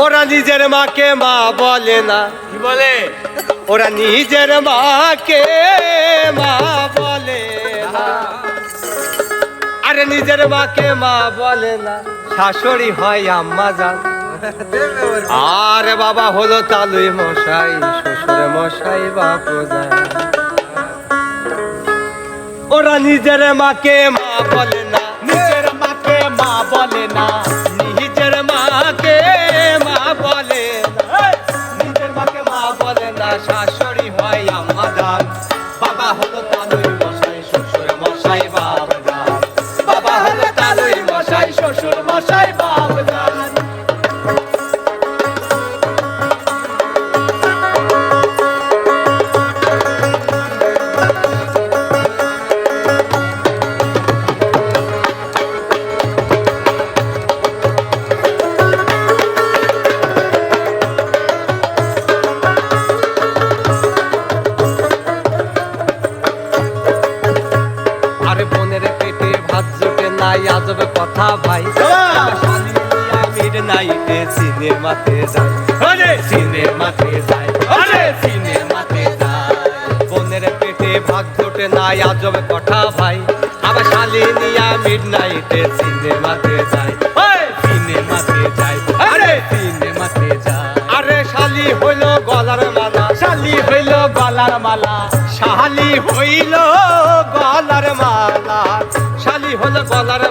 ওরা নিজের মাকে মা বলে না। কি বলে? ওরা নিজের মাকে মা বলে না। আরে নিজের মাকে মা বলে না, শাশুড়ি হয় আম্মা জান। আর বাবা হলো তালুই মশাই, শ্বশুর মশাই বাপু জান। ওরা নিজের মাকে মা বলে না, নিজের মাকে মা বলে না, নিজের মাকে মা বলে না, নিজের মাকে মা বলে না, শাশুড়ি হয় আম্মা জান। বাবা হলো তালুই মশাই, শ্বশুর মশাই বাবা জান। বাবা হলো তালুই মশাই, শ্বশুর মশাই বাবা জান। আরে বোনের পেটে ভাত জোটে নাই, আজব কথা ভাই। মিড নাইটে সিনেমাতে যায়, আরে সিনেমাতে যায়, আরে সিনেমাতে যায়। বোনের পেটে ভাত জোটে নাই, আজব কথা ভাই। আবার শালিনিয়া মিড নাইটে সিনেমাতে যায়, সিনেমাতে যায়, আরে সিনেমাতে যায়। আরে শালি হইল গলার মালা, শালি হইল গলার মালা, শালি হইল গলার মালা, শালি হলো গলার